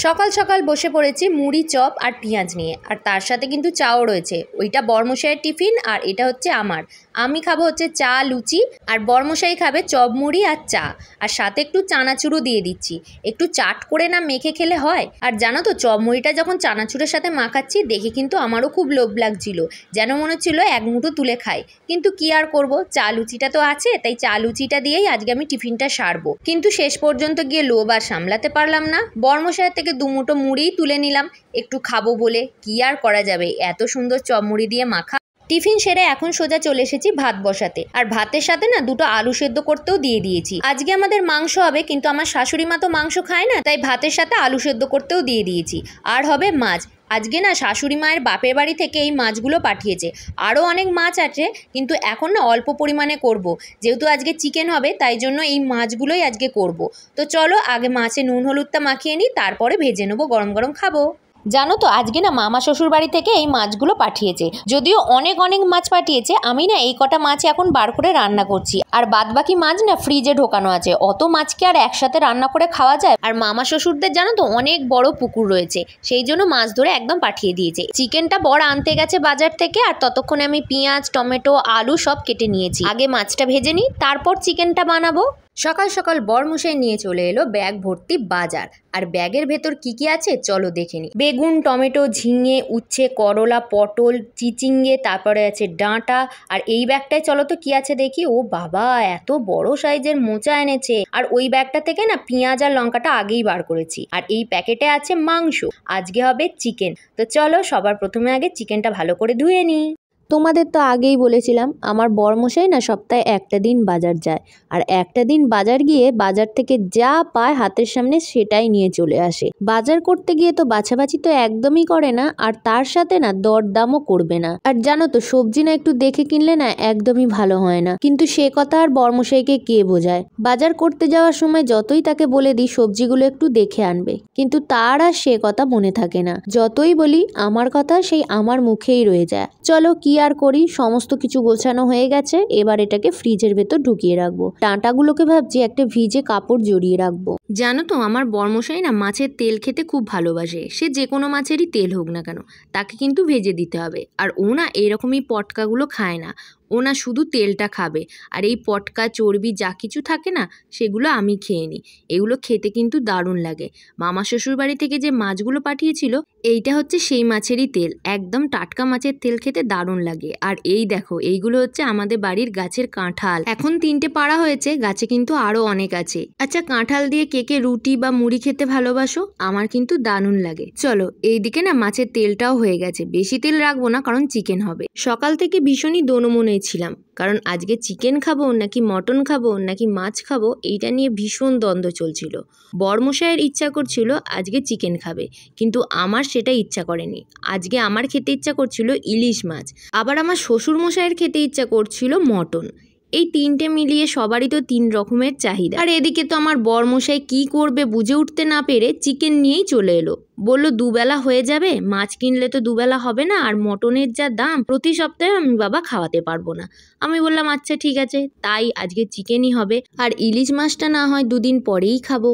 সকাল সকাল বসে পড়েছি মুড়ি চপ আর পেঁয়াজ নিয়ে, আর তার সাথে কিন্তু চাও রয়েছে। ওইটা বরমশাইয়ের টিফিন আর এটা হচ্ছে আমার। আমি খাবো হচ্ছে চা লুচি, আর বরমশাই খাবে চপ মুড়ি আর চা, আর সাথে একটু চানাচুরও দিয়ে দিচ্ছি। একটু চাট করে না মেখে খেলে হয়। আর জানো তো, চপ মুড়িটা যখন চানাচুরের সাথে মাখাচ্ছি দেখে কিন্তু আমারও খুব লোভ লাগছিল, যেন মনে হচ্ছিল এক মুঠো তুলে খাই। কিন্তু কি আর করব, চা লুচিটা তো আছে, তাই চা লুচিটা দিয়েই আজকে আমি টিফিনটা সারবো। কিন্তু শেষ পর্যন্ত গিয়ে লোভ আর সামলাতে পারলাম না, বরমশাইয়ের থেকে দুমুঠো মুড়িই তুলে নিলাম একটু খাবো বলে। কি আর করা যাবে, এত সুন্দর চপ মুড়ি দিয়ে মাখা। টিফিন সেরে এখন সোজা চলে এসেছি ভাত বসাতে, আর ভাতের সাথে না দুটো আলু সেদ্ধ করতেও দিয়ে দিয়েছি। আজকে আমাদের মাংস হবে, কিন্তু আমার শাশুড়ি মা তো মাংস খায় না, তাই ভাতের সাথে আলু সেদ্ধ করতেও দিয়ে দিয়েছি। আর হবে মাছ। আজকে না শাশুড়ি মায়ের বাপের বাড়ি থেকে এই মাছগুলো পাঠিয়েছে। আরও অনেক মাছ আছে, কিন্তু এখন না অল্প পরিমাণে করব। যেহেতু আজকে চিকেন হবে, তাই জন্য এই মাছগুলোই আজকে করব। তো চলো আগে মাছে নুন হলুদটা মাখিয়ে নিই, তারপরে ভেজে নেবো, গরম গরম খাবো। জানো তো, আজকে না মামা শ্বশুর বাড়ি থেকে এই মাছগুলো পাঠিয়েছে। যদিও অনেক অনেক মাছ পাঠিয়েছে, আমি না এই কটা মাছ এখন বার করে রান্না করছি, আর বাদ বাকি মাছ না ফ্রিজে ঢোকানো আছে। অত মাছকে আর একসাথে রান্না করে খাওয়া যায়? আর মামা শ্বশুরদের জানো তো অনেক বড় পুকুর রয়েছে, সেই জন্য মাছ ধরে একদম পাঠিয়ে দিয়েছে। চিকেনটা বড় আনতে গেছে বাজার থেকে, আর ততক্ষণে আমি পেঁয়াজ টমেটো আলু সব কেটে নিয়েছি। আগে মাছটা ভেজে নিই, তারপর চিকেনটা বানাবো। সকাল সকাল বরমশাই নিয়ে চলে এলো ব্যাগ ভর্তি বাজার, আর ব্যাগের ভেতর কি কি আছে চলো দেখে নিই। বেগুন টমেটো ঝিঙে উচ্ছে করলা পটল চিচিঙ্গে, তারপরে আছে ডাঁটা। আর এই ব্যাগটায় চলো তো কি আছে দেখি। ও বাবা, এত বড় সাইজের মোচা এনেছে। আর ওই ব্যাগটা থেকে না পেঁয়াজ আর লঙ্কাটা আগেই বার করেছি। আর এই প্যাকেটে আছে মাংস, আজকে হবে চিকেন। তো চলো সবার প্রথমে আগে চিকেনটা ভালো করে ধুয়ে নিই। তোমাদের তো আগেই বলেছিলাম আমার বরমশাই না সপ্তাহে একটা দিন বাজার যায়, আর একটা দিন বাজার গিয়ে বাজার থেকে যা পায় হাতের সামনে সেটাই নিয়ে চলে আসে। বাজার করতে গিয়ে তো বাছাবাছি তো একদমই করে না, আর তার সাথে না দরদামও করবে না। আর জানো তো, সবজি না একটু দেখে কিনলে না একদমই ভালো হয় না, কিন্তু সে কথা আর বরমশাইকে কে বোঝায়। বাজার করতে যাওয়ার সময় যতই তাকে বলে দিই সবজিগুলো একটু দেখে আনবে, কিন্তু তার আর সে কথা মনে থাকে না। যতই বলি আমার কথা সেই আমার মুখেই রয়ে যায়। চলো কি আর করি, সমস্ত কিছু গোছানো হয়ে গেছে। এবার এটাকে ফ্রিজের ভেতর ঢুকিয়ে রাখবো। ডাঁটাগুলোকে ভাবছি একটা ভিজে কাপড় জড়িয়ে রাখবো। জানো তো, আমার বরমশাই না মাছের তেল খেতে খুব ভালোবাসে। সে যে কোনো মাছেরই তেল হোক না কেন, তাকে কিন্তু ভেজে দিতে হবে। আর ও না এরকমই পটকাগুলো খায় না, ও না শুধু তেলটা খাবে। আর এই পটকা চর্বি যা কিছু থাকে না, সেগুলো আমি খেয়ে নিই। এগুলো খেতে কিন্তু দারুণ লাগে। মামা শ্বশুর বাড়ি থেকে যে মাছগুলো পাঠিয়েছিল, এইটা হচ্ছে সেই মাছেরই তেল। একদম টাটকা মাছের তেল খেতে দারুণ লাগে। আর এই দেখো, এইগুলো হচ্ছে আমাদের বাড়ির গাছের কাঁঠাল। এখন 3টে পাড়া হয়েছে, গাছে কিন্তু আরো অনেক আছে। আচ্ছা, কাঁঠাল দিয়ে কে কে রুটি বা মুড়ি খেতে ভালোবাসো? আমার কিন্তু দারুণ লাগে। চলো এইদিকে না মাছের তেলটাও হয়ে গেছে, বেশি তেল রাখবো না কারণ চিকেন হবে। সকাল থেকে ভীষণই দোনমনে ছিলাম, কারণ আজকে চিকেন খাবো নাকি মটন খাবো নাকি মাছ খাবো, এইটা নিয়ে ভীষণ দ্বন্দ্ব চলছিল। বরমশাইয়ের ইচ্ছা করছিল আজকে চিকেন খাবে, কিন্তু আমার সেটা ইচ্ছা করেনি। আজকে আমার খেতে ইচ্ছা করছিল ইলিশ মাছ, আবার আমার শ্বশুর মশাইয়ের খেতে ইচ্ছা করছিল মটন। এই 3টে মিলিয়ে সবারই তো 3 রকমের চাহিদা। আর এদিকে তো আমার বরমশাই কি করবে বুঝে উঠতে না পেরে চিকেন নিয়েই চলে এলো। বললো দুবেলা হয়ে যাবে, মাছ কিনলে তো দুবেলা হবে না, আর মটনের যা দাম প্রতি সপ্তাহে আমি বাবা খাওয়াতে পারবো না। আমি বললাম আচ্ছা ঠিক আছে, তাই আজকে চিকেনই হবে, আর ইলিশ মাছটা না হয় 2 দিন পরেই খাবো।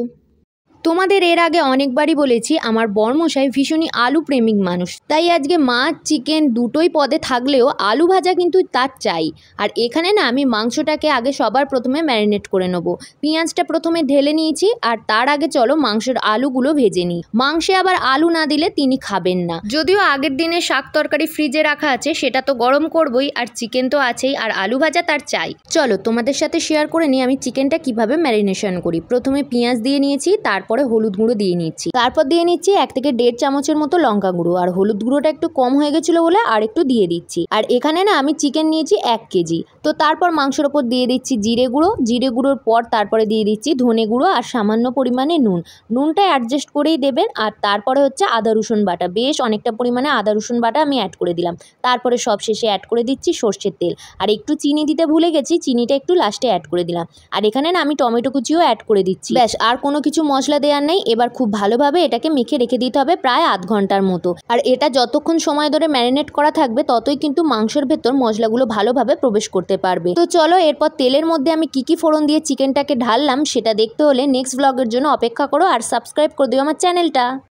তোমাদের এর আগে অনেকবারই বলেছি আমার বরমশাই ভীষণই আলু প্রেমিক মানুষ, তাই আজকে মাছ চিকেন দুটোই পদে থাকলেও আলু ভাজা কিন্তু তার চাই। আর এখানে না আমি মাংসটাকে আগে সবার প্রথমে ম্যারিনেট করে নেবো। পেঁয়াজটা প্রথমে ঢেলে নিয়েছি, আর তার আগে চলো মাংসের আলুগুলো ভেজে নিই। মাংসে আবার আলু না দিলে তিনি খাবেন না। যদিও আগের দিনে শাক তরকারি ফ্রিজে রাখা আছে, সেটা তো গরম করবই, আর চিকেন তো আছেই, আর আলু ভাজা তার চাই। চলো তোমাদের সাথে শেয়ার করে নিই আমি চিকেনটা কিভাবে ম্যারিনেশন করি। প্রথমে পেঁয়াজ দিয়ে নিয়েছি, তারপরে হলুদ গুঁড়ো দিয়ে নিচ্ছি, তারপর দিয়ে নিচ্ছি 1 থেকে 1.5 চামচের মতো লঙ্কা গুঁড়ো। আর হলুদ গুঁড়োটা একটু কম হয়ে গেছিলো বলে আর একটু দিয়ে দিচ্ছি। আর এখানে না আমি চিকেন নিয়েছি 1 কেজি। তো তারপর মাংসের ওপর দিয়ে দিচ্ছি জিরে গুঁড়ো, জিরে গুঁড়োর পর তারপরে দিয়ে দিচ্ছি ধনে গুঁড়ো আর সামান্য পরিমাণে নুন। নুনটা অ্যাডজাস্ট করেই দেবেন। আর তারপরে হচ্ছে আদা রসুন বাটা, বেশ অনেকটা পরিমাণে আদা রসুন বাটা আমি অ্যাড করে দিলাম। তারপরে সব শেষে অ্যাড করে দিচ্ছি সর্ষের তেল, আর একটু চিনি দিতে ভুলে গেছি, চিনিটা একটু লাস্টে অ্যাড করে দিলাম। আর এখানে না আমি টমেটো কুচিও অ্যাড করে দিচ্ছি। ব্যাস, আর কোনো কিছু মশলা দেওয়ার নেই। এবার খুব ভালোভাবে এটাকে মেখে রেখে দিতে হবে প্রায় আধ ঘন্টার মতো। আর এটা যতক্ষণ সময় ধরে ম্যারিনেট করা থাকবে ততই কিন্তু মাংসের ভেতর মশলাগুলো ভালোভাবে প্রবেশ করতে পারবে। তো চলো এরপর তেলের মধ্যে আমি কি ফোড়ন দিয়ে চিকেনটাকে ঢাললাম সেটা দেখতে হলে নেক্সট ব্লগের জন্য অপেক্ষা করো, আর সাবস্ক্রাইব করে দিও আমার চ্যানেলটা।